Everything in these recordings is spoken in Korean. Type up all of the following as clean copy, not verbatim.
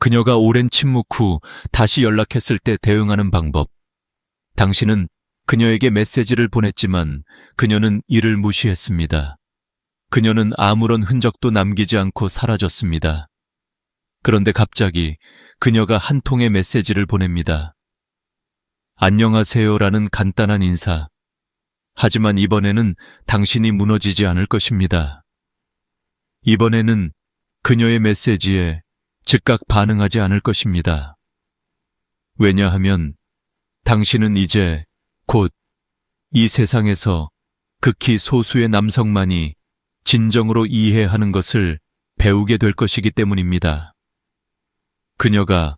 그녀가 오랜 침묵 후 다시 연락했을 때 대응하는 방법. 당신은 그녀에게 메시지를 보냈지만 그녀는 이를 무시했습니다. 그녀는 아무런 흔적도 남기지 않고 사라졌습니다. 그런데 갑자기 그녀가 한 통의 메시지를 보냅니다. 안녕하세요라는 간단한 인사. 하지만 이번에는 당신이 무너지지 않을 것입니다. 이번에는 그녀의 메시지에 즉각 반응하지 않을 것입니다. 왜냐하면 당신은 이제 곧 이 세상에서 극히 소수의 남성만이 진정으로 이해하는 것을 배우게 될 것이기 때문입니다. 그녀가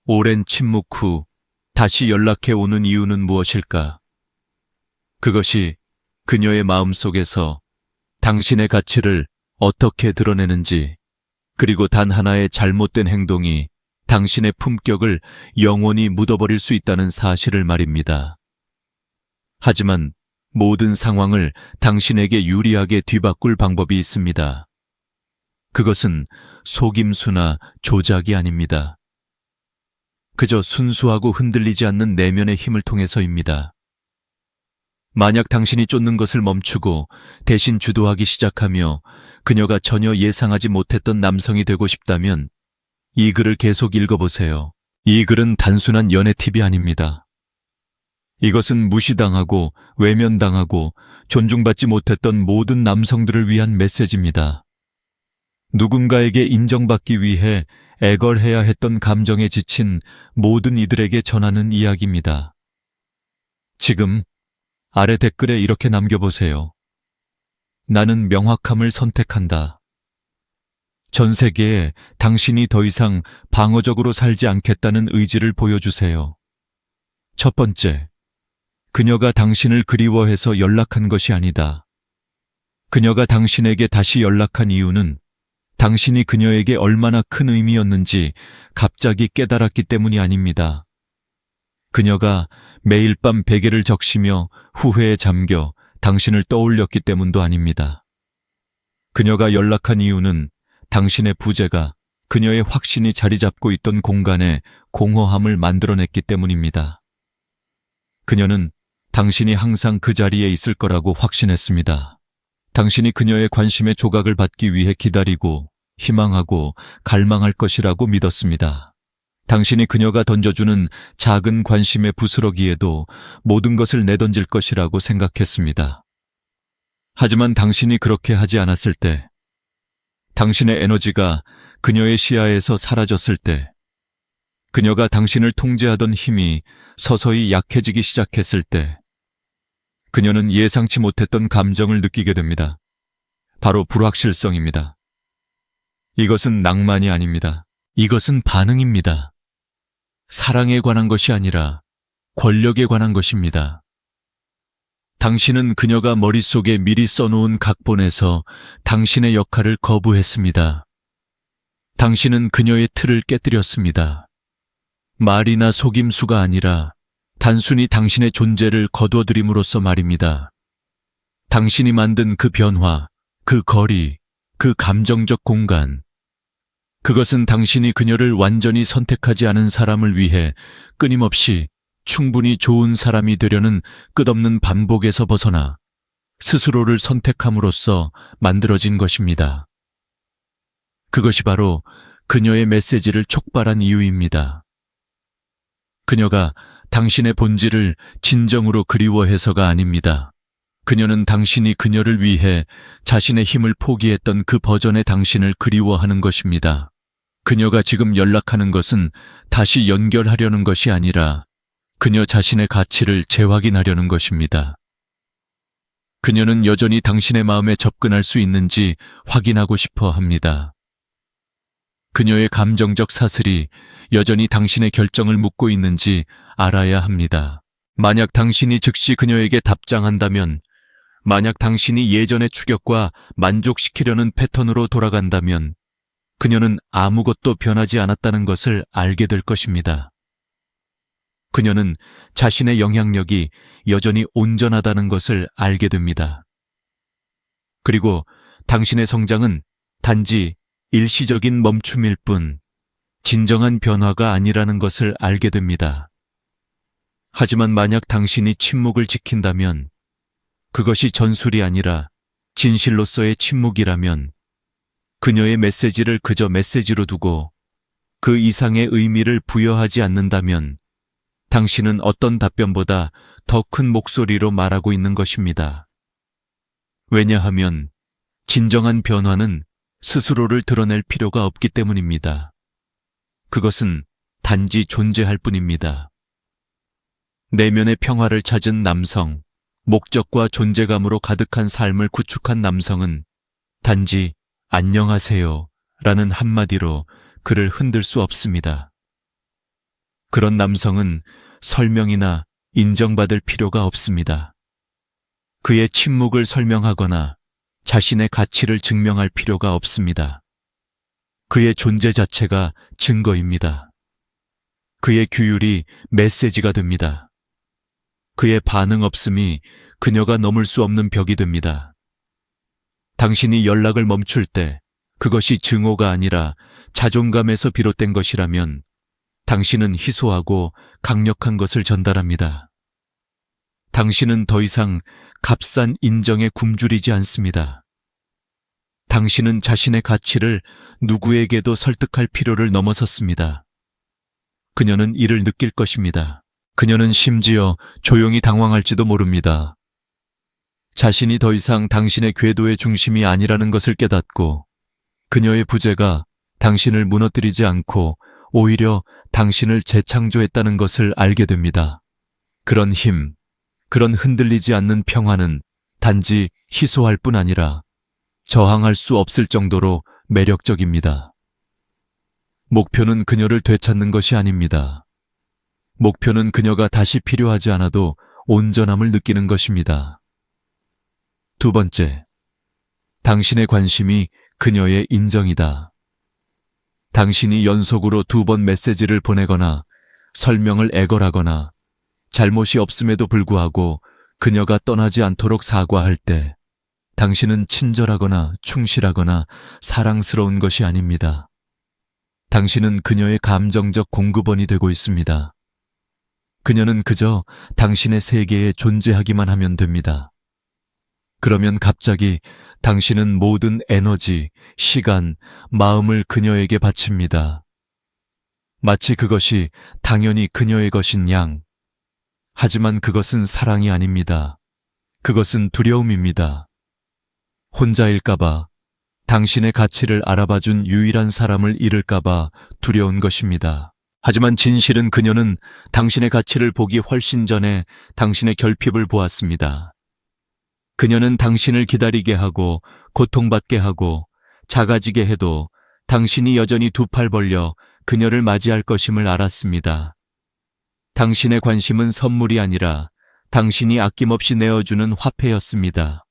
오랜 침묵 후 다시 연락해 오는 이유는 무엇일까? 그것이 그녀의 마음속에서 당신의 가치를 어떻게 드러내는지, 그리고 단 하나의 잘못된 행동이 당신의 품격을 영원히 묻어버릴 수 있다는 사실을 말입니다. 하지만 모든 상황을 당신에게 유리하게 뒤바꿀 방법이 있습니다. 그것은 속임수나 조작이 아닙니다. 그저 순수하고 흔들리지 않는 내면의 힘을 통해서입니다. 만약 당신이 쫓는 것을 멈추고 대신 주도하기 시작하며 그녀가 전혀 예상하지 못했던 남성이 되고 싶다면 이 글을 계속 읽어보세요. 이 글은 단순한 연애 팁이 아닙니다. 이것은 무시당하고 외면당하고 존중받지 못했던 모든 남성들을 위한 메시지입니다. 누군가에게 인정받기 위해 애걸해야 했던 감정에 지친 모든 이들에게 전하는 이야기입니다. 지금 아래 댓글에 이렇게 남겨보세요. 나는 명확함을 선택한다. 전 세계에 당신이 더 이상 방어적으로 살지 않겠다는 의지를 보여주세요. 첫 번째, 그녀가 당신을 그리워해서 연락한 것이 아니다. 그녀가 당신에게 다시 연락한 이유는 당신이 그녀에게 얼마나 큰 의미였는지 갑자기 깨달았기 때문이 아닙니다. 그녀가 매일 밤 베개를 적시며 후회에 잠겨 당신을 떠올렸기 때문도 아닙니다. 그녀가 연락한 이유는 당신의 부재가 그녀의 확신이 자리 잡고 있던 공간에 공허함을 만들어냈기 때문입니다. 그녀는 당신이 항상 그 자리에 있을 거라고 확신했습니다. 당신이 그녀의 관심의 조각을 받기 위해 기다리고 희망하고 갈망할 것이라고 믿었습니다. 당신이 그녀가 던져주는 작은 관심의 부스러기에도 모든 것을 내던질 것이라고 생각했습니다. 하지만 당신이 그렇게 하지 않았을 때, 당신의 에너지가 그녀의 시야에서 사라졌을 때, 그녀가 당신을 통제하던 힘이 서서히 약해지기 시작했을 때, 그녀는 예상치 못했던 감정을 느끼게 됩니다. 바로 불확실성입니다. 이것은 낭만이 아닙니다. 이것은 반응입니다. 사랑에 관한 것이 아니라 권력에 관한 것입니다. 당신은 그녀가 머릿속에 미리 써놓은 각본에서 당신의 역할을 거부했습니다. 당신은 그녀의 틀을 깨뜨렸습니다. 말이나 속임수가 아니라 단순히 당신의 존재를 거둬들임으로써 말입니다. 당신이 만든 그 변화, 그 거리, 그 감정적 공간, 그것은 당신이 그녀를 완전히 선택하지 않은 사람을 위해 끊임없이 충분히 좋은 사람이 되려는 끝없는 반복에서 벗어나 스스로를 선택함으로써 만들어진 것입니다. 그것이 바로 그녀의 메시지를 촉발한 이유입니다. 그녀가 당신의 본질을 진정으로 그리워해서가 아닙니다. 그녀는 당신이 그녀를 위해 자신의 힘을 포기했던 그 버전의 당신을 그리워하는 것입니다. 그녀가 지금 연락하는 것은 다시 연결하려는 것이 아니라 그녀 자신의 가치를 재확인하려는 것입니다. 그녀는 여전히 당신의 마음에 접근할 수 있는지 확인하고 싶어 합니다. 그녀의 감정적 사슬이 여전히 당신의 결정을 묻고 있는지 알아야 합니다. 만약 당신이 즉시 그녀에게 답장한다면, 만약 당신이 예전의 추격과 만족시키려는 패턴으로 돌아간다면 그녀는 아무것도 변하지 않았다는 것을 알게 될 것입니다. 그녀는 자신의 영향력이 여전히 온전하다는 것을 알게 됩니다. 그리고 당신의 성장은 단지 일시적인 멈춤일 뿐, 진정한 변화가 아니라는 것을 알게 됩니다. 하지만 만약 당신이 침묵을 지킨다면, 그것이 전술이 아니라 진실로서의 침묵이라면, 그녀의 메시지를 그저 메시지로 두고 그 이상의 의미를 부여하지 않는다면, 당신은 어떤 답변보다 더 큰 목소리로 말하고 있는 것입니다. 왜냐하면 진정한 변화는 스스로를 드러낼 필요가 없기 때문입니다. 그것은 단지 존재할 뿐입니다. 내면의 평화를 찾은 남성, 목적과 존재감으로 가득한 삶을 구축한 남성은 단지 안녕하세요 라는 한마디로 그를 흔들 수 없습니다. 그런 남성은 설명이나 인정받을 필요가 없습니다. 그의 침묵을 설명하거나 자신의 가치를 증명할 필요가 없습니다. 그의 존재 자체가 증거입니다. 그의 규율이 메시지가 됩니다. 그의 반응 없음이 그녀가 넘을 수 없는 벽이 됩니다. 당신이 연락을 멈출 때 그것이 증오가 아니라 자존감에서 비롯된 것이라면 당신은 희소하고 강력한 것을 전달합니다. 당신은 더 이상 값싼 인정에 굶주리지 않습니다. 당신은 자신의 가치를 누구에게도 설득할 필요를 넘어섰습니다. 그녀는 이를 느낄 것입니다. 그녀는 심지어 조용히 당황할지도 모릅니다. 자신이 더 이상 당신의 궤도의 중심이 아니라는 것을 깨닫고 그녀의 부재가 당신을 무너뜨리지 않고 오히려 당신을 재창조했다는 것을 알게 됩니다. 그런 힘, 그런 흔들리지 않는 평화는 단지 희소할 뿐 아니라 저항할 수 없을 정도로 매력적입니다. 목표는 그녀를 되찾는 것이 아닙니다. 목표는 그녀가 다시 필요하지 않아도 온전함을 느끼는 것입니다. 두 번째, 당신의 관심이 그녀의 인정이다. 당신이 연속으로 2번 메시지를 보내거나 설명을 애걸하거나 잘못이 없음에도 불구하고 그녀가 떠나지 않도록 사과할 때 당신은 친절하거나 충실하거나 사랑스러운 것이 아닙니다. 당신은 그녀의 감정적 공급원이 되고 있습니다. 그녀는 그저 당신의 세계에 존재하기만 하면 됩니다. 그러면 갑자기 당신은 모든 에너지, 시간, 마음을 그녀에게 바칩니다. 마치 그것이 당연히 그녀의 것인 양. 하지만 그것은 사랑이 아닙니다. 그것은 두려움입니다. 혼자일까봐, 당신의 가치를 알아봐준 유일한 사람을 잃을까봐 두려운 것입니다. 하지만 진실은 그녀는 당신의 가치를 보기 훨씬 전에 당신의 결핍을 보았습니다. 그녀는 당신을 기다리게 하고 고통받게 하고 작아지게 해도 당신이 여전히 2팔 벌려 그녀를 맞이할 것임을 알았습니다. 당신의 관심은 선물이 아니라 당신이 아낌없이 내어주는 화폐였습니다.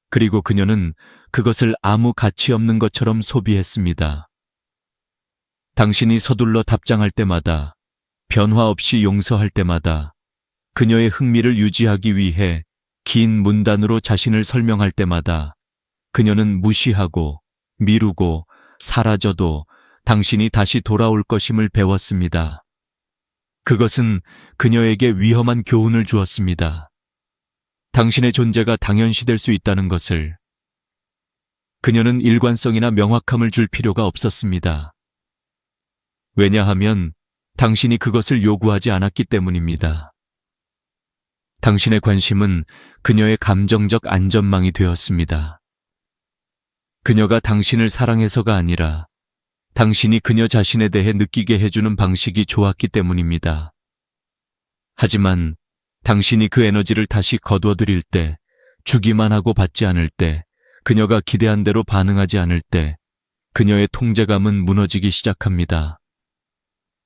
그리고 그녀는 그것을 아무 가치 없는 것처럼 소비했습니다. 당신이 서둘러 답장할 때마다, 변화 없이 용서할 때마다, 그녀의 흥미를 유지하기 위해 긴 문단으로 자신을 설명할 때마다 그녀는 무시하고 미루고 사라져도 당신이 다시 돌아올 것임을 배웠습니다. 그것은 그녀에게 위험한 교훈을 주었습니다. 당신의 존재가 당연시될 수 있다는 것을. 그녀는 일관성이나 명확함을 줄 필요가 없었습니다. 왜냐하면 당신이 그것을 요구하지 않았기 때문입니다. 당신의 관심은 그녀의 감정적 안전망이 되었습니다. 그녀가 당신을 사랑해서가 아니라 당신이 그녀 자신에 대해 느끼게 해주는 방식이 좋았기 때문입니다. 하지만 당신이 그 에너지를 다시 거둬들일 때, 주기만 하고 받지 않을 때, 그녀가 기대한 대로 반응하지 않을 때, 그녀의 통제감은 무너지기 시작합니다.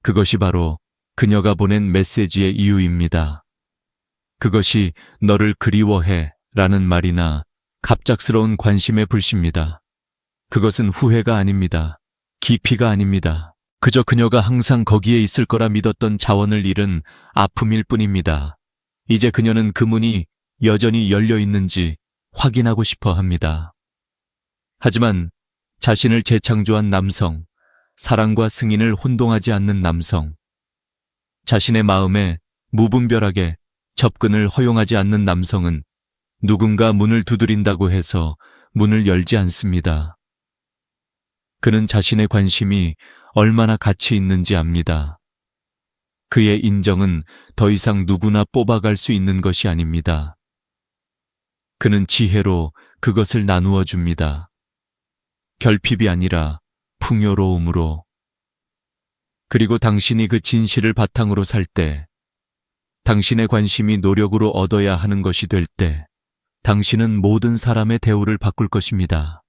그것이 바로 그녀가 보낸 메시지의 이유입니다. 그것이 너를 그리워해 라는 말이나 갑작스러운 관심의 불씨입니다. 그것은 후회가 아닙니다. 기피가 아닙니다. 그저 그녀가 항상 거기에 있을 거라 믿었던 자원을 잃은 아픔일 뿐입니다. 이제 그녀는 그 문이 여전히 열려 있는지 확인하고 싶어 합니다. 하지만 자신을 재창조한 남성, 사랑과 승인을 혼동하지 않는 남성. 자신의 마음에 무분별하게 접근을 허용하지 않는 남성은 누군가 문을 두드린다고 해서 문을 열지 않습니다. 그는 자신의 관심이 얼마나 가치 있는지 압니다. 그의 인정은 더 이상 누구나 뽑아갈 수 있는 것이 아닙니다. 그는 지혜로 그것을 나누어 줍니다. 결핍이 아니라 풍요로움으로. 그리고 당신이 그 진실을 바탕으로 살 때, 당신의 관심이 노력으로 얻어야 하는 것이 될 때, 당신은 모든 사람의 대우를 바꿀 것입니다.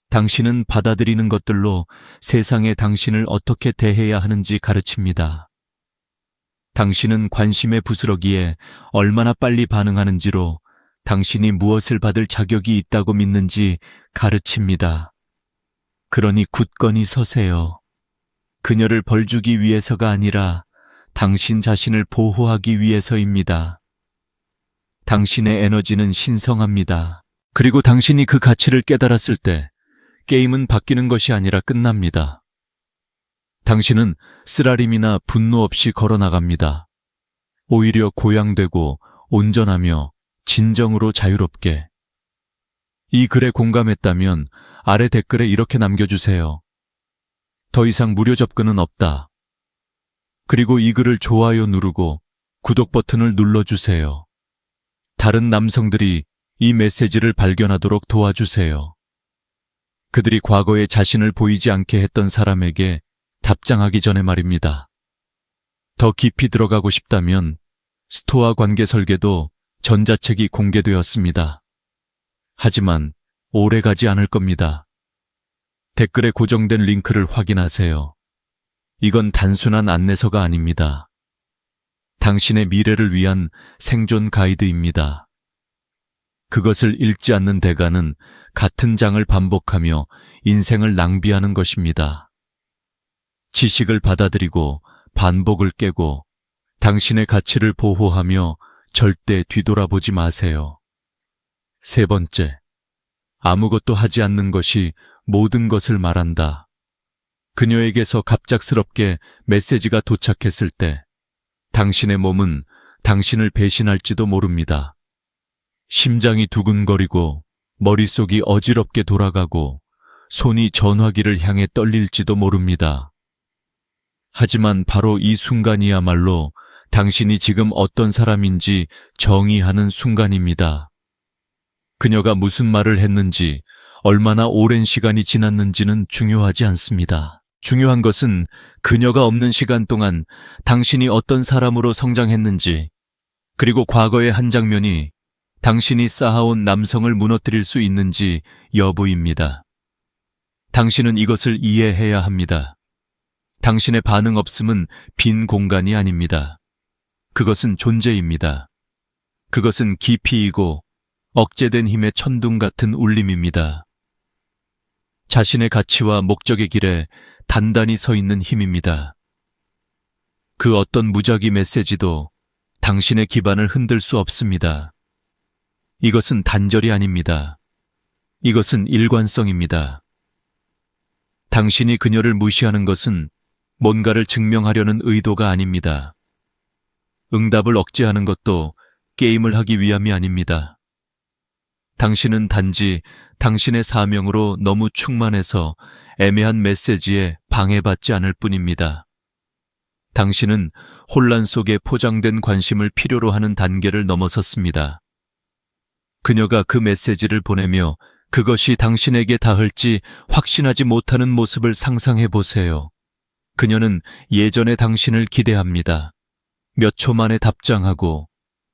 당신은 받아들이는 것들로 세상에 당신을 어떻게 대해야 하는지 가르칩니다. 당신은 관심의 부스러기에 얼마나 빨리 반응하는지로 당신이 무엇을 받을 자격이 있다고 믿는지 가르칩니다. 그러니 굳건히 서세요. 그녀를 벌주기 위해서가 아니라 당신 자신을 보호하기 위해서입니다. 당신의 에너지는 신성합니다. 그리고 당신이 그 가치를 깨달았을 때 게임은 바뀌는 것이 아니라 끝납니다. 당신은 쓰라림이나 분노 없이 걸어나갑니다. 오히려 고양되고 온전하며 진정으로 자유롭게. 이 글에 공감했다면 아래 댓글에 이렇게 남겨주세요. 더 이상 무료 접근은 없다. 그리고 이 글을 좋아요 누르고 구독 버튼을 눌러주세요. 다른 남성들이 이 메시지를 발견하도록 도와주세요. 그들이 과거에 자신을 보이지 않게 했던 사람에게 답장하기 전에 말입니다. 더 깊이 들어가고 싶다면 스토아 관계 설계도 전자책이 공개되었습니다. 하지만 오래 가지 않을 겁니다. 댓글에 고정된 링크를 확인하세요. 이건 단순한 안내서가 아닙니다. 당신의 미래를 위한 생존 가이드입니다. 그것을 읽지 않는 대가는 같은 장을 반복하며 인생을 낭비하는 것입니다. 지식을 받아들이고 반복을 깨고 당신의 가치를 보호하며 절대 뒤돌아보지 마세요. 세 번째, 아무것도 하지 않는 것이 모든 것을 말한다. 그녀에게서 갑작스럽게 메시지가 도착했을 때 당신의 몸은 당신을 배신할지도 모릅니다. 심장이 두근거리고 머릿속이 어지럽게 돌아가고 손이 전화기를 향해 떨릴지도 모릅니다. 하지만 바로 이 순간이야말로 당신이 지금 어떤 사람인지 정의하는 순간입니다. 그녀가 무슨 말을 했는지, 얼마나 오랜 시간이 지났는지는 중요하지 않습니다. 중요한 것은 그녀가 없는 시간 동안 당신이 어떤 사람으로 성장했는지, 그리고 과거의 한 장면이 당신이 쌓아온 남성을 무너뜨릴 수 있는지 여부입니다. 당신은 이것을 이해해야 합니다. 당신의 반응 없음은 빈 공간이 아닙니다. 그것은 존재입니다. 그것은 깊이이고 억제된 힘의 천둥 같은 울림입니다. 자신의 가치와 목적의 길에 단단히 서 있는 힘입니다. 그 어떤 무작위 메시지도 당신의 기반을 흔들 수 없습니다. 이것은 단절이 아닙니다. 이것은 일관성입니다. 당신이 그녀를 무시하는 것은 뭔가를 증명하려는 의도가 아닙니다. 응답을 억제하는 것도 게임을 하기 위함이 아닙니다. 당신은 단지 당신의 사명으로 너무 충만해서 애매한 메시지에 방해받지 않을 뿐입니다. 당신은 혼란 속에 포장된 관심을 필요로 하는 단계를 넘어섰습니다. 그녀가 그 메시지를 보내며 그것이 당신에게 닿을지 확신하지 못하는 모습을 상상해 보세요. 그녀는 예전의 당신을 기대합니다. 몇 초 만에 답장하고,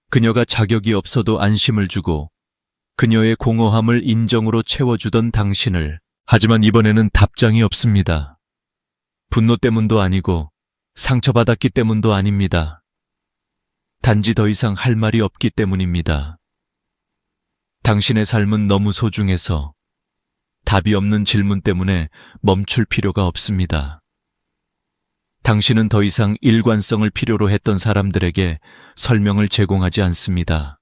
그녀가 자격이 없어도 안심을 주고, 그녀의 공허함을 인정으로 채워주던 당신을. 하지만 이번에는 답장이 없습니다. 분노 때문도 아니고 상처받았기 때문도 아닙니다. 단지 더 이상 할 말이 없기 때문입니다. 당신의 삶은 너무 소중해서 답이 없는 질문 때문에 멈출 필요가 없습니다. 당신은 더 이상 일관성을 필요로 했던 사람들에게 설명을 제공하지 않습니다.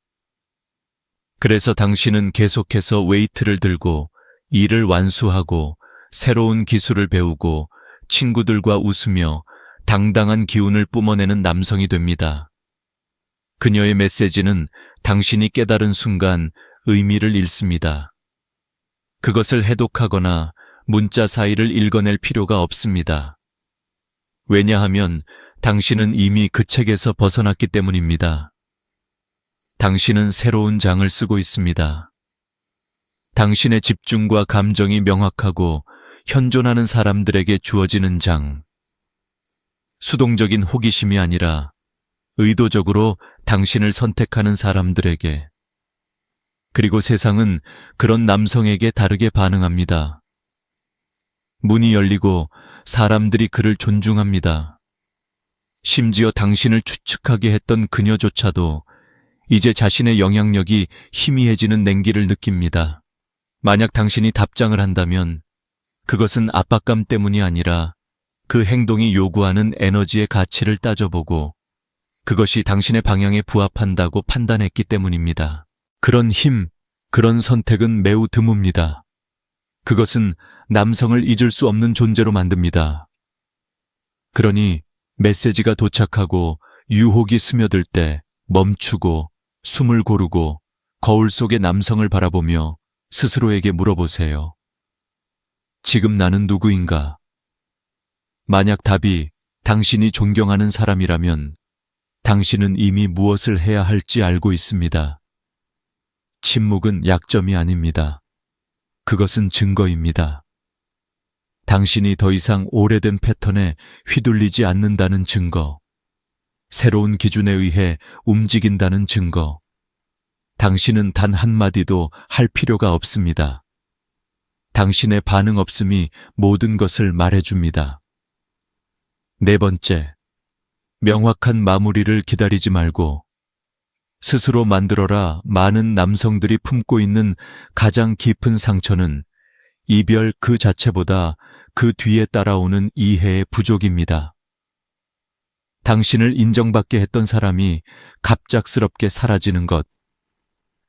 그래서 당신은 계속해서 웨이트를 들고 일을 완수하고 새로운 기술을 배우고 친구들과 웃으며 당당한 기운을 뿜어내는 남성이 됩니다. 그녀의 메시지는 당신이 깨달은 순간 의미를 잃습니다. 그것을 해독하거나 문자 사이를 읽어낼 필요가 없습니다. 왜냐하면 당신은 이미 그 책에서 벗어났기 때문입니다. 당신은 새로운 장을 쓰고 있습니다. 당신의 집중과 감정이 명확하고 현존하는 사람들에게 주어지는 장. 수동적인 호기심이 아니라 의도적으로 당신을 선택하는 사람들에게. 그리고 세상은 그런 남성에게 다르게 반응합니다. 문이 열리고 사람들이 그를 존중합니다. 심지어 당신을 추측하게 했던 그녀조차도 이제 자신의 영향력이 희미해지는 냉기를 느낍니다. 만약 당신이 답장을 한다면 그것은 압박감 때문이 아니라 그 행동이 요구하는 에너지의 가치를 따져보고 그것이 당신의 방향에 부합한다고 판단했기 때문입니다. 그런 힘, 그런 선택은 매우 드뭅니다. 그것은 남성을 잊을 수 없는 존재로 만듭니다. 그러니 메시지가 도착하고 유혹이 스며들 때 멈추고 숨을 고르고 거울 속의 남성을 바라보며 스스로에게 물어보세요. 지금 나는 누구인가? 만약 답이 당신이 존경하는 사람이라면 당신은 이미 무엇을 해야 할지 알고 있습니다. 침묵은 약점이 아닙니다. 그것은 증거입니다. 당신이 더 이상 오래된 패턴에 휘둘리지 않는다는 증거. 새로운 기준에 의해 움직인다는 증거. 당신은 단 한마디도 할 필요가 없습니다. 당신의 반응 없음이 모든 것을 말해줍니다. 네 번째, 명확한 마무리를 기다리지 말고 스스로 만들어라. 많은 남성들이 품고 있는 가장 깊은 상처는 이별 그 자체보다 그 뒤에 따라오는 이해의 부족입니다. 당신을 인정받게 했던 사람이 갑작스럽게 사라지는 것,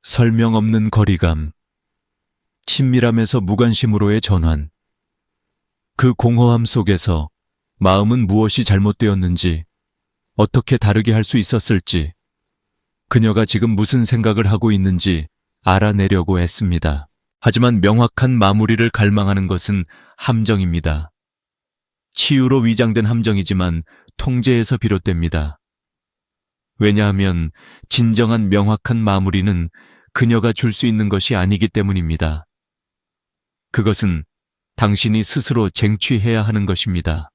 설명 없는 거리감, 친밀함에서 무관심으로의 전환, 그 공허함 속에서 마음은 무엇이 잘못되었는지, 어떻게 다르게 할 수 있었을지, 그녀가 지금 무슨 생각을 하고 있는지 알아내려고 애씁니다. 하지만 명확한 마무리를 갈망하는 것은 함정입니다. 치유로 위장된 함정이지만 통제에서 비롯됩니다. 왜냐하면 진정한 명확한 마무리는 그녀가 줄 수 있는 것이 아니기 때문입니다. 그것은 당신이 스스로 쟁취해야 하는 것입니다.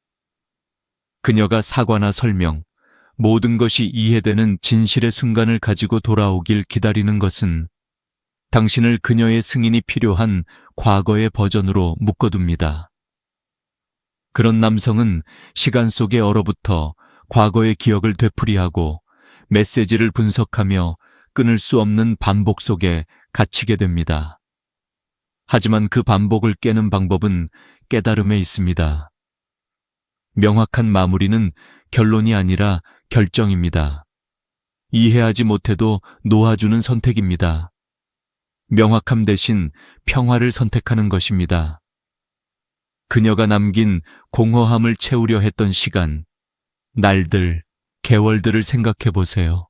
그녀가 사과나 설명, 모든 것이 이해되는 진실의 순간을 가지고 돌아오길 기다리는 것은 당신을 그녀의 승인이 필요한 과거의 버전으로 묶어둡니다. 그런 남성은 시간 속에 얼어붙어 과거의 기억을 되풀이하고 메시지를 분석하며 끊을 수 없는 반복 속에 갇히게 됩니다. 하지만 그 반복을 깨는 방법은 깨달음에 있습니다. 명확한 마무리는 결론이 아니라 결정입니다. 이해하지 못해도 놓아주는 선택입니다. 명확함 대신 평화를 선택하는 것입니다. 그녀가 남긴 공허함을 채우려 했던 시간, 날들, 개월들을 생각해 보세요.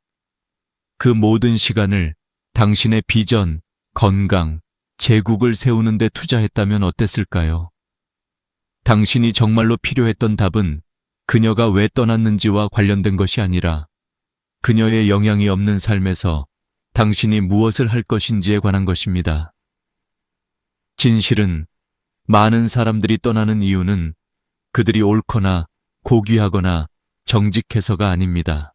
그 모든 시간을 당신의 비전, 건강, 제국을 세우는 데 투자했다면 어땠을까요? 당신이 정말로 필요했던 답은 그녀가 왜 떠났는지와 관련된 것이 아니라 그녀의 영향이 없는 삶에서 당신이 무엇을 할 것인지에 관한 것입니다. 진실은 많은 사람들이 떠나는 이유는 그들이 옳거나 고귀하거나 정직해서가 아닙니다.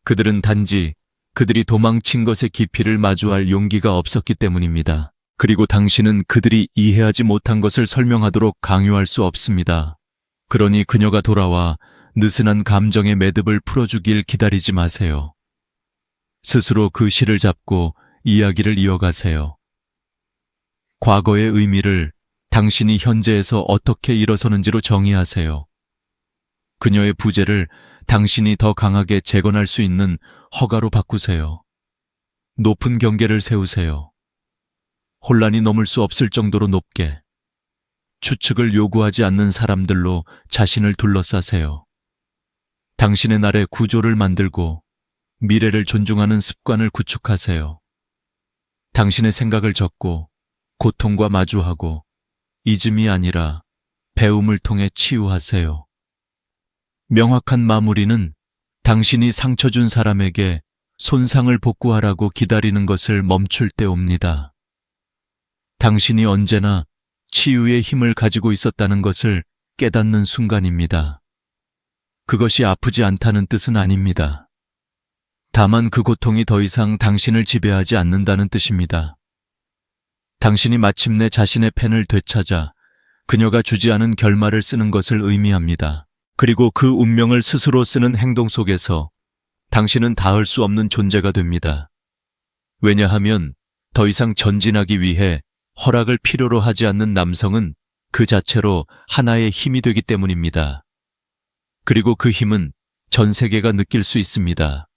그들은 단지 그들이 도망친 것의 깊이를 마주할 용기가 없었기 때문입니다. 그리고 당신은 그들이 이해하지 못한 것을 설명하도록 강요할 수 없습니다. 그러니 그녀가 돌아와 느슨한 감정의 매듭을 풀어주길 기다리지 마세요. 스스로 그 실을 잡고 이야기를 이어가세요. 과거의 의미를 당신이 현재에서 어떻게 일어서는지로 정의하세요. 그녀의 부재를 당신이 더 강하게 재건할 수 있는 허가로 바꾸세요. 높은 경계를 세우세요. 혼란이 넘을 수 없을 정도로 높게. 추측을 요구하지 않는 사람들로 자신을 둘러싸세요. 당신의 날에 구조를 만들고 미래를 존중하는 습관을 구축하세요. 당신의 생각을 적고 고통과 마주하고 잊음이 아니라 배움을 통해 치유하세요. 명확한 마무리는 당신이 상처 준 사람에게 손상을 복구하라고 기다리는 것을 멈출 때 옵니다. 당신이 언제나 치유의 힘을 가지고 있었다는 것을 깨닫는 순간입니다. 그것이 아프지 않다는 뜻은 아닙니다. 다만 그 고통이 더 이상 당신을 지배하지 않는다는 뜻입니다. 당신이 마침내 자신의 펜을 되찾아 그녀가 주지 않은 결말을 쓰는 것을 의미합니다. 그리고 그 운명을 스스로 쓰는 행동 속에서 당신은 닿을 수 없는 존재가 됩니다. 왜냐하면 더 이상 전진하기 위해 허락을 필요로 하지 않는 남성은 그 자체로 하나의 힘이 되기 때문입니다. 그리고 그 힘은 전 세계가 느낄 수 있습니다.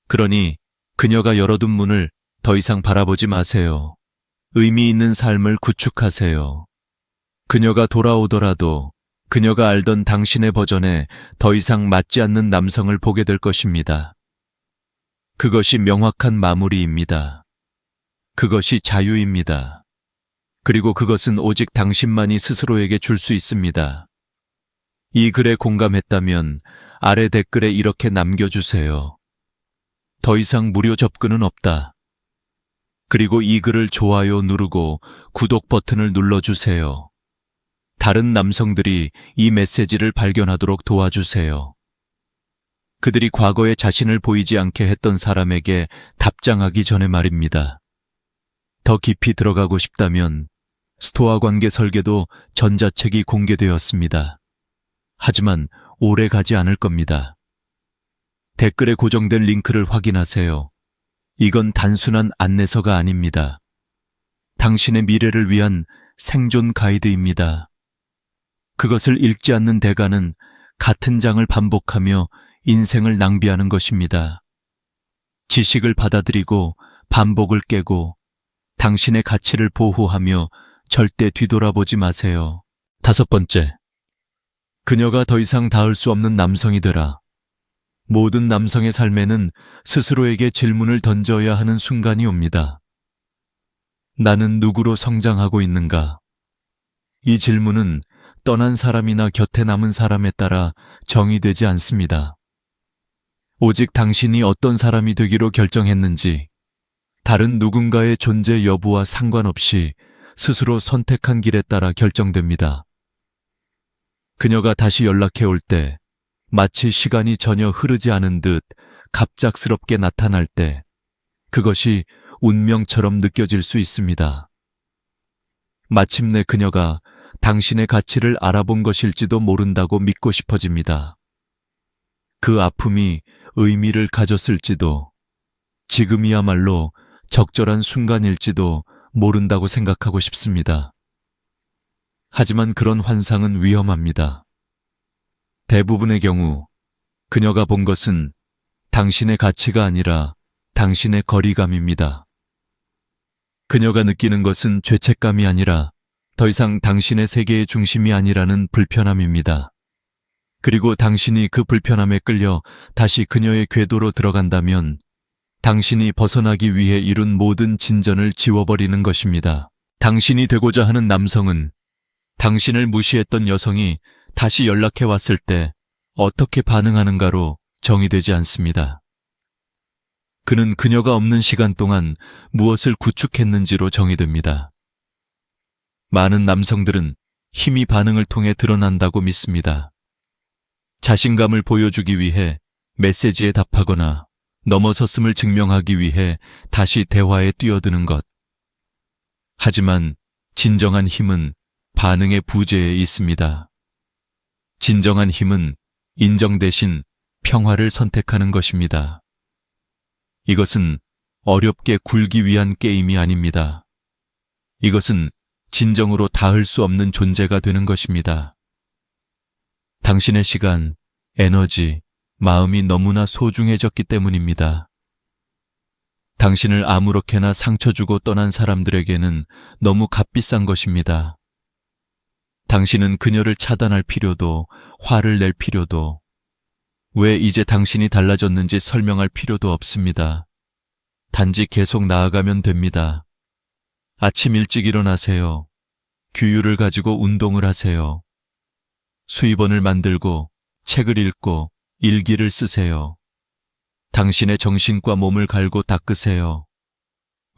그러니 그녀가 열어둔 문을 더 이상 바라보지 마세요. 의미 있는 삶을 구축하세요. 그녀가 돌아오더라도 그녀가 알던 당신의 버전에 더 이상 맞지 않는 남성을 보게 될 것입니다. 그것이 명확한 마무리입니다. 그것이 자유입니다. 그리고 그것은 오직 당신만이 스스로에게 줄 수 있습니다. 이 글에 공감했다면 아래 댓글에 이렇게 남겨주세요. 더 이상 무료 접근은 없다. 그리고 이 글을 좋아요 누르고 구독 버튼을 눌러주세요. 다른 남성들이 이 메시지를 발견하도록 도와주세요. 그들이 과거에 자신을 보이지 않게 했던 사람에게 답장하기 전에 말입니다. 더 깊이 들어가고 싶다면 스토아 관계 설계도 전자책이 공개되었습니다. 하지만 오래 가지 않을 겁니다. 댓글에 고정된 링크를 확인하세요. 이건 단순한 안내서가 아닙니다. 당신의 미래를 위한 생존 가이드입니다. 그것을 읽지 않는 대가는 같은 장을 반복하며 인생을 낭비하는 것입니다. 지식을 받아들이고 반복을 깨고 당신의 가치를 보호하며 절대 뒤돌아보지 마세요. 5번째, 그녀가 더 이상 닿을 수 없는 남성이 되라. 모든 남성의 삶에는 스스로에게 질문을 던져야 하는 순간이 옵니다. 나는 누구로 성장하고 있는가? 이 질문은 떠난 사람이나 곁에 남은 사람에 따라 정의되지 않습니다. 오직 당신이 어떤 사람이 되기로 결정했는지, 다른 누군가의 존재 여부와 상관없이 스스로 선택한 길에 따라 결정됩니다. 그녀가 다시 연락해 올 때, 마치 시간이 전혀 흐르지 않은 듯 갑작스럽게 나타날 때, 그것이 운명처럼 느껴질 수 있습니다. 마침내 그녀가 당신의 가치를 알아본 것일지도 모른다고 믿고 싶어집니다. 그 아픔이 의미를 가졌을지도, 지금이야말로 적절한 순간일지도 모른다고 생각하고 싶습니다. 하지만 그런 환상은 위험합니다. 대부분의 경우 그녀가 본 것은 당신의 가치가 아니라 당신의 거리감입니다. 그녀가 느끼는 것은 죄책감이 아니라 더 이상 당신의 세계의 중심이 아니라는 불편함입니다. 그리고 당신이 그 불편함에 끌려 다시 그녀의 궤도로 들어간다면 당신이 벗어나기 위해 이룬 모든 진전을 지워버리는 것입니다. 당신이 되고자 하는 남성은 당신을 무시했던 여성이 다시 연락해 왔을 때 어떻게 반응하는가로 정의되지 않습니다. 그는 그녀가 없는 시간 동안 무엇을 구축했는지로 정의됩니다. 많은 남성들은 힘이 반응을 통해 드러난다고 믿습니다. 자신감을 보여주기 위해 메시지에 답하거나 넘어섰음을 증명하기 위해 다시 대화에 뛰어드는 것. 하지만 진정한 힘은 반응의 부재에 있습니다. 진정한 힘은 인정 대신 평화를 선택하는 것입니다. 이것은 어렵게 굴기 위한 게임이 아닙니다. 이것은 진정으로 닿을 수 없는 존재가 되는 것입니다. 당신의 시간, 에너지, 마음이 너무나 소중해졌기 때문입니다. 당신을 아무렇게나 상처 주고 떠난 사람들에게는 너무 값비싼 것입니다. 당신은 그녀를 차단할 필요도, 화를 낼 필요도, 왜 이제 당신이 달라졌는지 설명할 필요도 없습니다. 단지 계속 나아가면 됩니다. 아침 일찍 일어나세요. 규율을 가지고 운동을 하세요. 수입원을 만들고 책을 읽고 일기를 쓰세요. 당신의 정신과 몸을 갈고 닦으세요.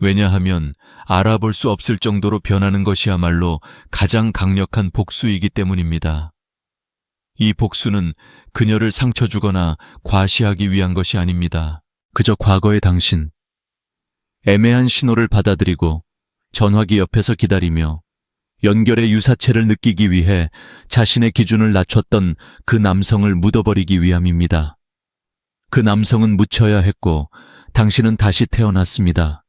왜냐하면 알아볼 수 없을 정도로 변하는 것이야말로 가장 강력한 복수이기 때문입니다. 이 복수는 그녀를 상처 주거나 과시하기 위한 것이 아닙니다. 그저 과거의 당신. 애매한 신호를 받아들이고 전화기 옆에서 기다리며 연결의 유사체를 느끼기 위해 자신의 기준을 낮췄던 그 남성을 묻어버리기 위함입니다. 그 남성은 묻혀야 했고 당신은 다시 태어났습니다.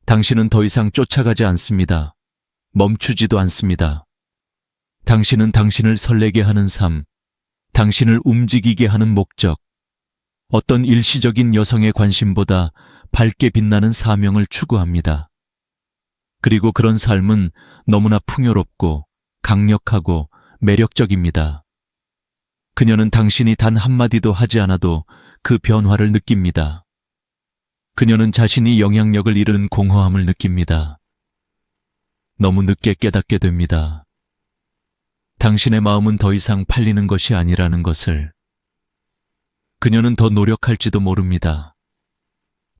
당신은 더 이상 쫓아가지 않습니다. 멈추지도 않습니다. 당신은 당신을 설레게 하는 삶, 당신을 움직이게 하는 목적, 어떤 일시적인 여성의 관심보다 밝게 빛나는 사명을 추구합니다. 그리고 그런 삶은 너무나 풍요롭고 강력하고 매력적입니다. 그녀는 당신이 단 한마디도 하지 않아도 그 변화를 느낍니다. 그녀는 자신이 영향력을 잃은 공허함을 느낍니다. 너무 늦게 깨닫게 됩니다. 당신의 마음은 더 이상 팔리는 것이 아니라는 것을. 그녀는 더 노력할지도 모릅니다.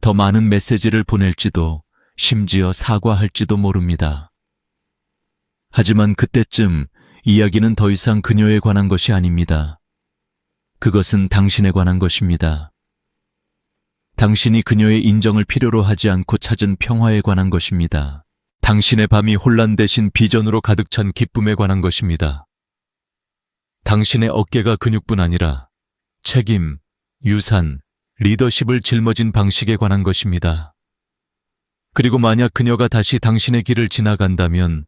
더 많은 메시지를 보낼지도, 심지어 사과할지도 모릅니다. 하지만 그때쯤 이야기는 더 이상 그녀에 관한 것이 아닙니다. 그것은 당신에 관한 것입니다. 당신이 그녀의 인정을 필요로 하지 않고 찾은 평화에 관한 것입니다. 당신의 밤이 혼란 대신 비전으로 가득 찬 기쁨에 관한 것입니다. 당신의 어깨가 근육뿐 아니라 책임, 유산, 리더십을 짊어진 방식에 관한 것입니다. 그리고 만약 그녀가 다시 당신의 길을 지나간다면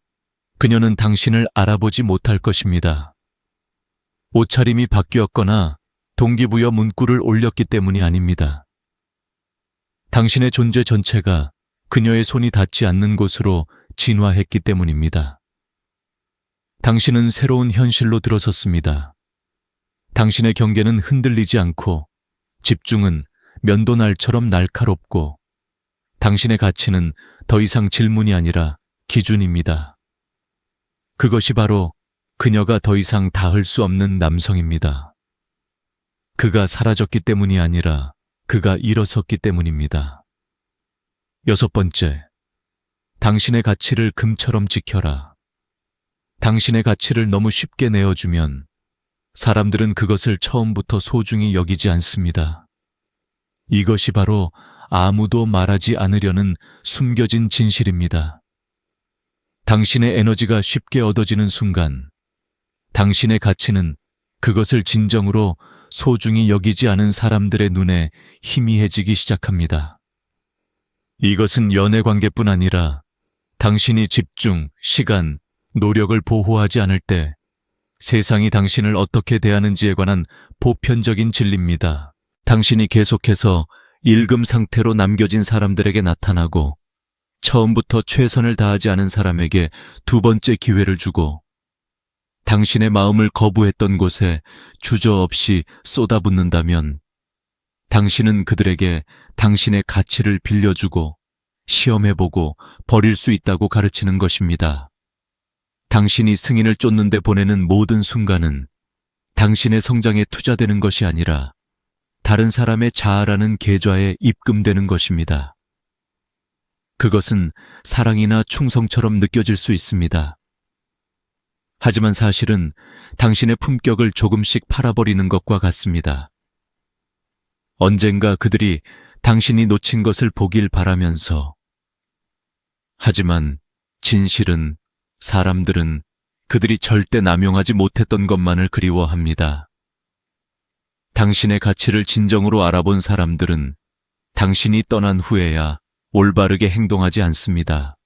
그녀는 당신을 알아보지 못할 것입니다. 옷차림이 바뀌었거나 동기부여 문구를 올렸기 때문이 아닙니다. 당신의 존재 전체가 그녀의 손이 닿지 않는 곳으로 진화했기 때문입니다. 당신은 새로운 현실로 들어섰습니다. 당신의 경계는 흔들리지 않고 집중은 면도날처럼 날카롭고 당신의 가치는 더 이상 질문이 아니라 기준입니다. 그것이 바로 그녀가 더 이상 닿을 수 없는 남성입니다. 그가 사라졌기 때문이 아니라 그가 일어섰기 때문입니다. 6번째, 당신의 가치를 금처럼 지켜라. 당신의 가치를 너무 쉽게 내어주면 사람들은 그것을 처음부터 소중히 여기지 않습니다. 이것이 바로 아무도 말하지 않으려는 숨겨진 진실입니다. 당신의 에너지가 쉽게 얻어지는 순간, 당신의 가치는 그것을 진정으로 소중히 여기지 않은 사람들의 눈에 희미해지기 시작합니다. 이것은 연애 관계뿐 아니라 당신이 집중, 시간, 노력을 보호하지 않을 때 세상이 당신을 어떻게 대하는지에 관한 보편적인 진리입니다. 당신이 계속해서 일금 상태로 남겨진 사람들에게 나타나고 처음부터 최선을 다하지 않은 사람에게 두 번째 기회를 주고 당신의 마음을 거부했던 곳에 주저없이 쏟아붓는다면 당신은 그들에게 당신의 가치를 빌려주고 시험해보고 버릴 수 있다고 가르치는 것입니다. 당신이 승인을 쫓는 데 보내는 모든 순간은 당신의 성장에 투자되는 것이 아니라 다른 사람의 자아라는 계좌에 입금되는 것입니다. 그것은 사랑이나 충성처럼 느껴질 수 있습니다. 하지만 사실은 당신의 품격을 조금씩 팔아버리는 것과 같습니다. 언젠가 그들이 당신이 놓친 것을 보길 바라면서. 하지만 진실은 사람들은 그들이 절대 남용하지 못했던 것만을 그리워합니다. 당신의 가치를 진정으로 알아본 사람들은 당신이 떠난 후에야 올바르게 행동하지 않습니다.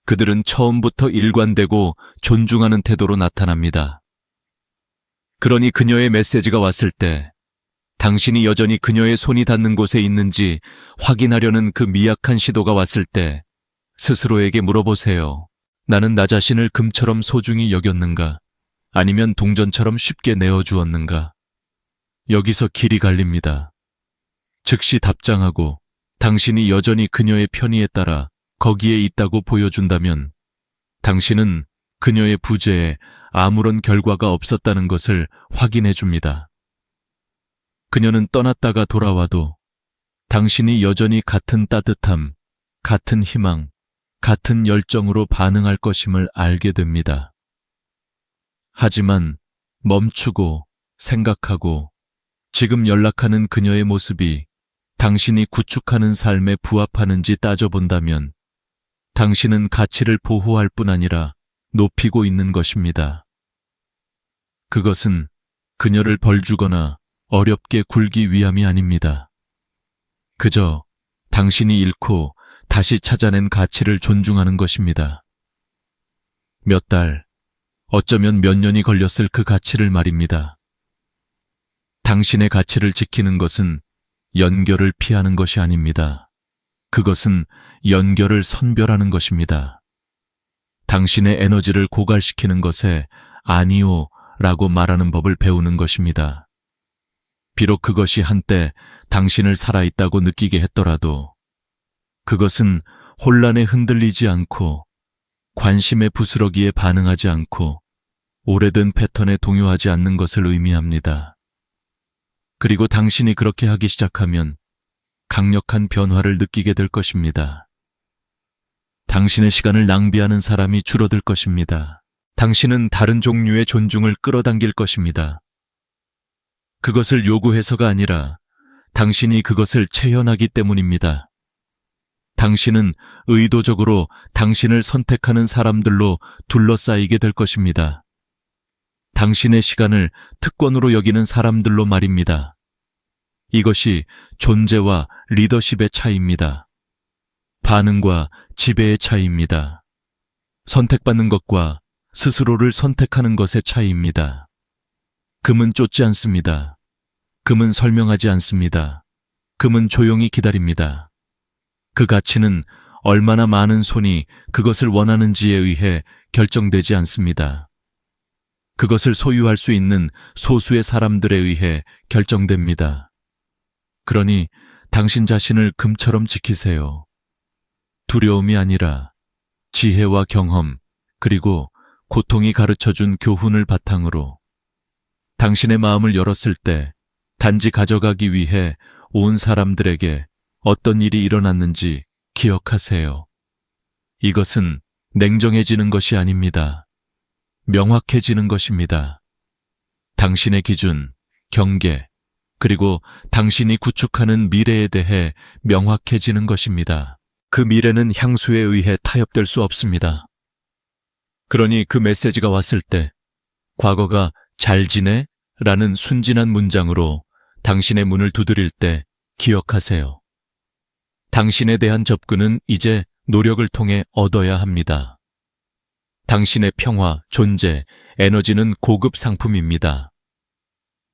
그들은 처음부터 일관되고 존중하는 태도로 나타납니다. 그러니 그녀의 메시지가 왔을 때 당신이 여전히 그녀의 손이 닿는 곳에 있는지 확인하려는 그 미약한 시도가 왔을 때 스스로에게 물어보세요. 나는 나 자신을 금처럼 소중히 여겼는가? 아니면 동전처럼 쉽게 내어주었는가? 여기서 길이 갈립니다. 즉시 답장하고 당신이 여전히 그녀의 편의에 따라 거기에 있다고 보여준다면 당신은 그녀의 부재에 아무런 결과가 없었다는 것을 확인해 줍니다. 그녀는 떠났다가 돌아와도 당신이 여전히 같은 따뜻함, 같은 희망, 같은 열정으로 반응할 것임을 알게 됩니다. 하지만 멈추고 생각하고 지금 연락하는 그녀의 모습이 당신이 구축하는 삶에 부합하는지 따져본다면 당신은 가치를 보호할 뿐 아니라 높이고 있는 것입니다. 그것은 그녀를 벌주거나 어렵게 굴기 위함이 아닙니다. 그저 당신이 잃고 다시 찾아낸 가치를 존중하는 것입니다. 몇 달, 어쩌면 몇 년이 걸렸을 그 가치를 말입니다. 당신의 가치를 지키는 것은 연결을 피하는 것이 아닙니다. 그것은 연결을 선별하는 것입니다. 당신의 에너지를 고갈시키는 것에 아니요 라고 말하는 법을 배우는 것입니다. 비록 그것이 한때 당신을 살아있다고 느끼게 했더라도 그것은 혼란에 흔들리지 않고 관심의 부스러기에 반응하지 않고 오래된 패턴에 동요하지 않는 것을 의미합니다. 그리고 당신이 그렇게 하기 시작하면 강력한 변화를 느끼게 될 것입니다. 당신의 시간을 낭비하는 사람이 줄어들 것입니다. 당신은 다른 종류의 존중을 끌어당길 것입니다. 그것을 요구해서가 아니라 당신이 그것을 체현하기 때문입니다. 당신은 의도적으로 당신을 선택하는 사람들로 둘러싸이게 될 것입니다. 당신의 시간을 특권으로 여기는 사람들로 말입니다. 이것이 존재와 리더십의 차이입니다. 반응과 지배의 차이입니다. 선택받는 것과 스스로를 선택하는 것의 차이입니다. 금은 쫓지 않습니다. 금은 설명하지 않습니다. 금은 조용히 기다립니다. 그 가치는 얼마나 많은 손이 그것을 원하는지에 의해 결정되지 않습니다. 그것을 소유할 수 있는 소수의 사람들에 의해 결정됩니다. 그러니 당신 자신을 금처럼 지키세요. 두려움이 아니라 지혜와 경험, 그리고 고통이 가르쳐준 교훈을 바탕으로 당신의 마음을 열었을 때 단지 가져가기 위해 온 사람들에게 어떤 일이 일어났는지 기억하세요. 이것은 냉정해지는 것이 아닙니다. 명확해지는 것입니다. 당신의 기준, 경계, 그리고 당신이 구축하는 미래에 대해 명확해지는 것입니다. 그 미래는 향수에 의해 타협될 수 없습니다. 그러니 그 메시지가 왔을 때 과거가 잘 지내? 라는 순진한 문장으로 당신의 문을 두드릴 때 기억하세요. 당신에 대한 접근은 이제 노력을 통해 얻어야 합니다. 당신의 평화, 존재, 에너지는 고급 상품입니다.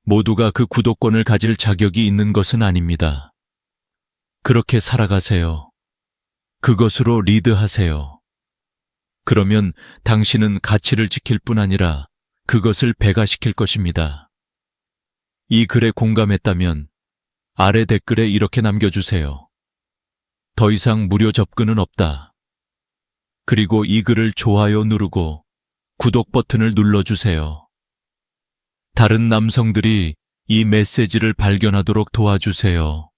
모두가 그 구독권을 가질 자격이 있는 것은 아닙니다. 그렇게 살아가세요. 그것으로 리드하세요. 그러면 당신은 가치를 지킬 뿐 아니라 그것을 배가시킬 것입니다. 이 글에 공감했다면 아래 댓글에 이렇게 남겨주세요. 더 이상 무료 접근은 없다. 그리고 이 글을 좋아요 누르고 구독 버튼을 눌러주세요. 다른 남성들이 이 메시지를 발견하도록 도와주세요.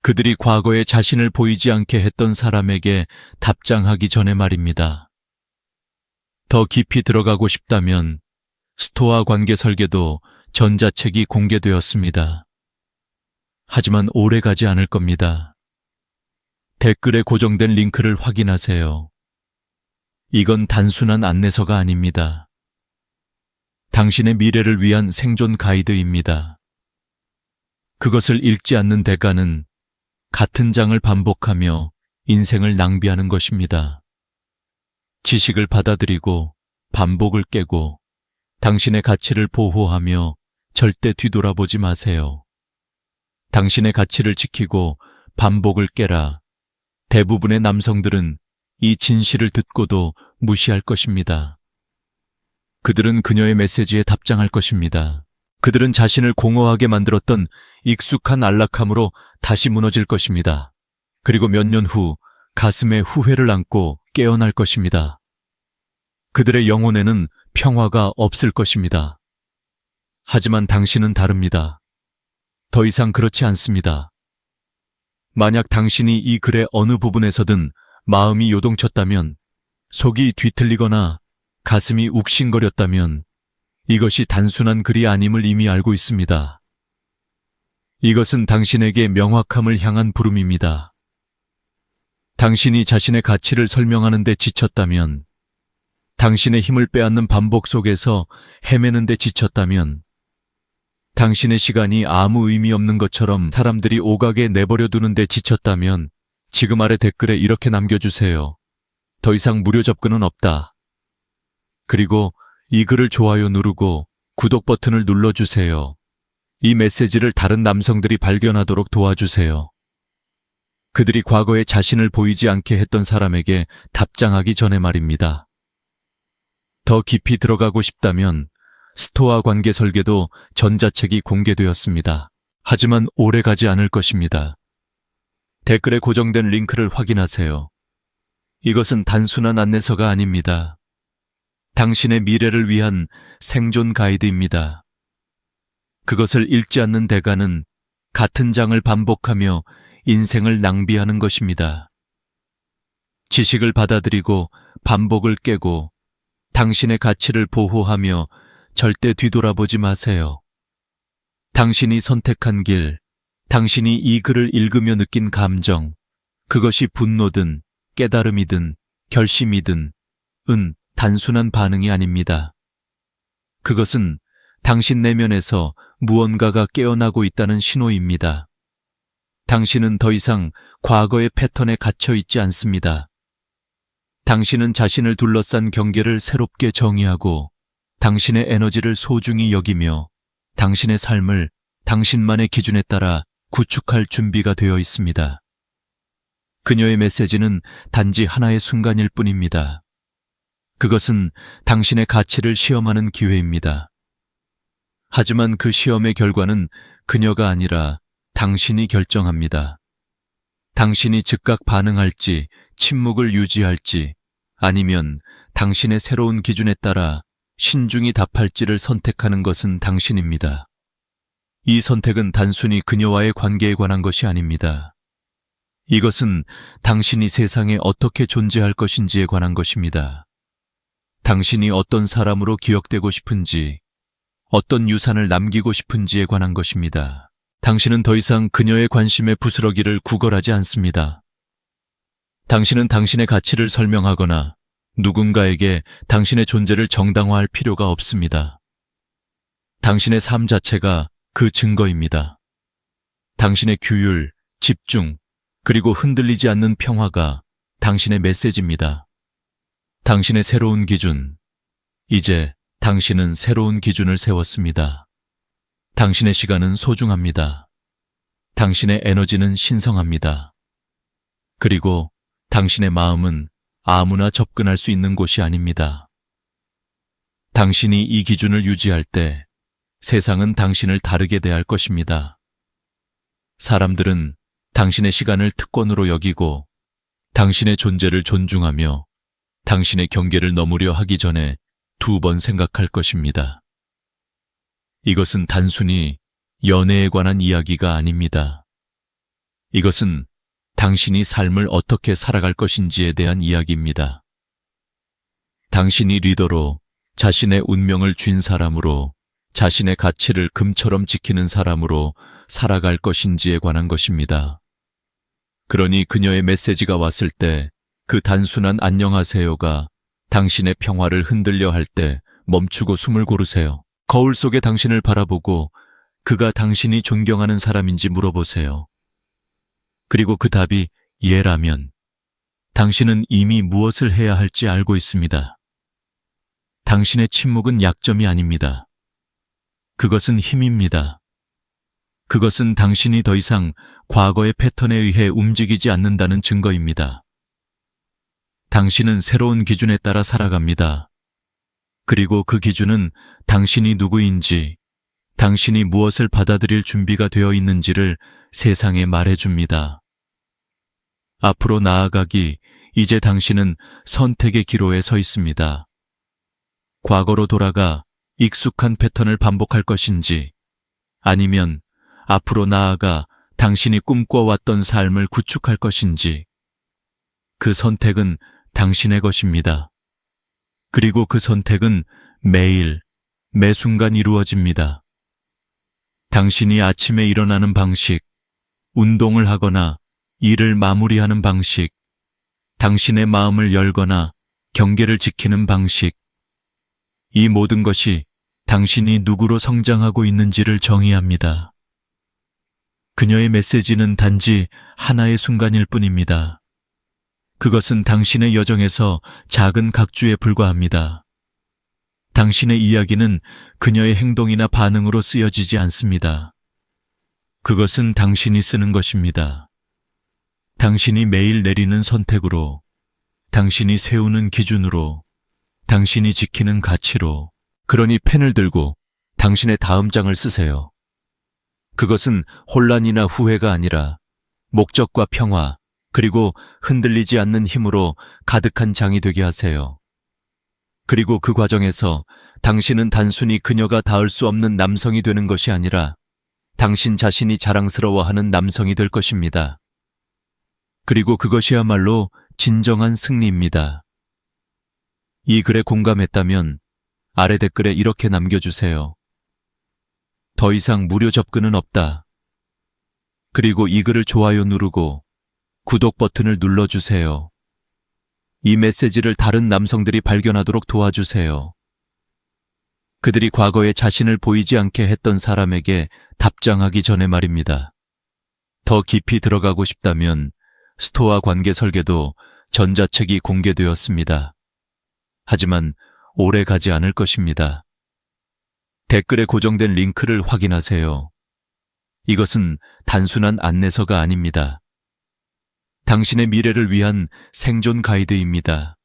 그들이 과거에 자신을 보이지 않게 했던 사람에게 답장하기 전에 말입니다. 더 깊이 들어가고 싶다면 스토아 관계 설계도 전자책이 공개되었습니다. 하지만 오래 가지 않을 겁니다. 댓글에 고정된 링크를 확인하세요. 이건 단순한 안내서가 아닙니다. 당신의 미래를 위한 생존 가이드입니다. 그것을 읽지 않는 대가는 같은 장을 반복하며 인생을 낭비하는 것입니다. 지식을 받아들이고 반복을 깨고 당신의 가치를 보호하며 절대 뒤돌아보지 마세요. 당신의 가치를 지키고 반복을 깨라. 대부분의 남성들은 이 진실을 듣고도 무시할 것입니다. 그들은 그녀의 메시지에 답장할 것입니다. 그들은 자신을 공허하게 만들었던 익숙한 안락함으로 다시 무너질 것입니다. 그리고 몇 년 후 가슴에 후회를 안고 깨어날 것입니다. 그들의 영혼에는 평화가 없을 것입니다. 하지만 당신은 다릅니다. 더 이상 그렇지 않습니다. 만약 당신이 이 글의 어느 부분에서든 마음이 요동쳤다면, 속이 뒤틀리거나 가슴이 욱신거렸다면 이것이 단순한 글이 아님을 이미 알고 있습니다. 이것은 당신에게 명확함을 향한 부름입니다. 당신이 자신의 가치를 설명하는 데 지쳤다면, 당신의 힘을 빼앗는 반복 속에서 헤매는 데 지쳤다면, 당신의 시간이 아무 의미 없는 것처럼 사람들이 오가게 내버려 두는 데 지쳤다면 지금 아래 댓글에 이렇게 남겨주세요. 더 이상 무료 접근은 없다. 그리고 이 글을 좋아요 누르고 구독 버튼을 눌러주세요. 이 메시지를 다른 남성들이 발견하도록 도와주세요. 그들이 과거에 자신을 보이지 않게 했던 사람에게 답장하기 전에 말입니다. 더 깊이 들어가고 싶다면 스토아 관계 설계도 전자책이 공개되었습니다. 하지만 오래 가지 않을 것입니다. 댓글에 고정된 링크를 확인하세요. 이것은 단순한 안내서가 아닙니다. 당신의 미래를 위한 생존 가이드입니다. 그것을 읽지 않는 대가는 같은 장을 반복하며 인생을 낭비하는 것입니다. 지식을 받아들이고 반복을 깨고 당신의 가치를 보호하며 절대 뒤돌아보지 마세요. 당신이 선택한 길, 당신이 이 글을 읽으며 느낀 감정, 그것이 분노든 깨달음이든 결심이든 단순한 반응이 아닙니다. 그것은 당신 내면에서 무언가가 깨어나고 있다는 신호입니다. 당신은 더 이상 과거의 패턴에 갇혀 있지 않습니다. 당신은 자신을 둘러싼 경계를 새롭게 정의하고 당신의 에너지를 소중히 여기며 당신의 삶을 당신만의 기준에 따라 구축할 준비가 되어 있습니다. 그녀의 메시지는 단지 하나의 순간일 뿐입니다. 그것은 당신의 가치를 시험하는 기회입니다. 하지만 그 시험의 결과는 그녀가 아니라 당신이 결정합니다. 당신이 즉각 반응할지, 침묵을 유지할지, 아니면 당신의 새로운 기준에 따라 신중히 답할지를 선택하는 것은 당신입니다. 이 선택은 단순히 그녀와의 관계에 관한 것이 아닙니다. 이것은 당신이 세상에 어떻게 존재할 것인지에 관한 것입니다. 당신이 어떤 사람으로 기억되고 싶은지, 어떤 유산을 남기고 싶은지에 관한 것입니다. 당신은 더 이상 그녀의 관심에 부스러기를 구걸하지 않습니다. 당신은 당신의 가치를 설명하거나 누군가에게 당신의 존재를 정당화할 필요가 없습니다. 당신의 삶 자체가 그 증거입니다. 당신의 규율, 집중, 그리고 흔들리지 않는 평화가 당신의 메시지입니다. 당신의 새로운 기준, 이제 당신은 새로운 기준을 세웠습니다. 당신의 시간은 소중합니다. 당신의 에너지는 신성합니다. 그리고 당신의 마음은 아무나 접근할 수 있는 곳이 아닙니다. 당신이 이 기준을 유지할 때 세상은 당신을 다르게 대할 것입니다. 사람들은 당신의 시간을 특권으로 여기고 당신의 존재를 존중하며 당신의 경계를 넘으려 하기 전에 2번 생각할 것입니다. 이것은 단순히 연애에 관한 이야기가 아닙니다. 이것은 당신이 삶을 어떻게 살아갈 것인지에 대한 이야기입니다. 당신이 리더로, 자신의 운명을 쥔 사람으로, 자신의 가치를 금처럼 지키는 사람으로 살아갈 것인지에 관한 것입니다. 그러니 그녀의 메시지가 왔을 때 그 단순한 안녕하세요가 당신의 평화를 흔들려 할 때 멈추고 숨을 고르세요. 거울 속에 당신을 바라보고 그가 당신이 존경하는 사람인지 물어보세요. 그리고 그 답이 예라면 당신은 이미 무엇을 해야 할지 알고 있습니다. 당신의 침묵은 약점이 아닙니다. 그것은 힘입니다. 그것은 당신이 더 이상 과거의 패턴에 의해 움직이지 않는다는 증거입니다. 당신은 새로운 기준에 따라 살아갑니다. 그리고 그 기준은 당신이 누구인지, 당신이 무엇을 받아들일 준비가 되어 있는지를 세상에 말해줍니다. 앞으로 나아가기, 이제 당신은 선택의 기로에 서 있습니다. 과거로 돌아가 익숙한 패턴을 반복할 것인지, 아니면 앞으로 나아가 당신이 꿈꿔왔던 삶을 구축할 것인지, 그 선택은 당신의 것입니다. 그리고 그 선택은 매일, 매 순간 이루어집니다. 당신이 아침에 일어나는 방식, 운동을 하거나 일을 마무리하는 방식, 당신의 마음을 열거나 경계를 지키는 방식, 이 모든 것이 당신이 누구로 성장하고 있는지를 정의합니다. 그녀의 메시지는 단지 하나의 순간일 뿐입니다. 그것은 당신의 여정에서 작은 각주에 불과합니다. 당신의 이야기는 그녀의 행동이나 반응으로 쓰여지지 않습니다. 그것은 당신이 쓰는 것입니다. 당신이 매일 내리는 선택으로, 당신이 세우는 기준으로, 당신이 지키는 가치로. 그러니 펜을 들고 당신의 다음 장을 쓰세요. 그것은 혼란이나 후회가 아니라 목적과 평화, 그리고 흔들리지 않는 힘으로 가득한 장이 되게 하세요. 그리고 그 과정에서 당신은 단순히 그녀가 닿을 수 없는 남성이 되는 것이 아니라 당신 자신이 자랑스러워하는 남성이 될 것입니다. 그리고 그것이야말로 진정한 승리입니다. 이 글에 공감했다면 아래 댓글에 이렇게 남겨주세요. 더 이상 무료 접근은 없다. 그리고 이 글을 좋아요 누르고 구독 버튼을 눌러주세요. 이 메시지를 다른 남성들이 발견하도록 도와주세요. 그들이 과거에 자신을 보이지 않게 했던 사람에게 답장하기 전에 말입니다. 더 깊이 들어가고 싶다면 스토아 관계 설계도 전자책이 공개되었습니다. 하지만 오래 가지 않을 것입니다. 댓글에 고정된 링크를 확인하세요. 이것은 단순한 안내서가 아닙니다. 당신의 미래를 위한 생존 가이드입니다.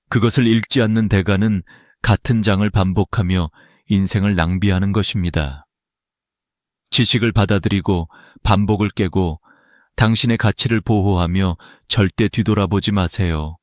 그것을 읽지 않는 대가는 같은 장을 반복하며 인생을 낭비하는 것입니다. 지식을 받아들이고 반복을 깨고 당신의 가치를 보호하며 절대 뒤돌아보지 마세요.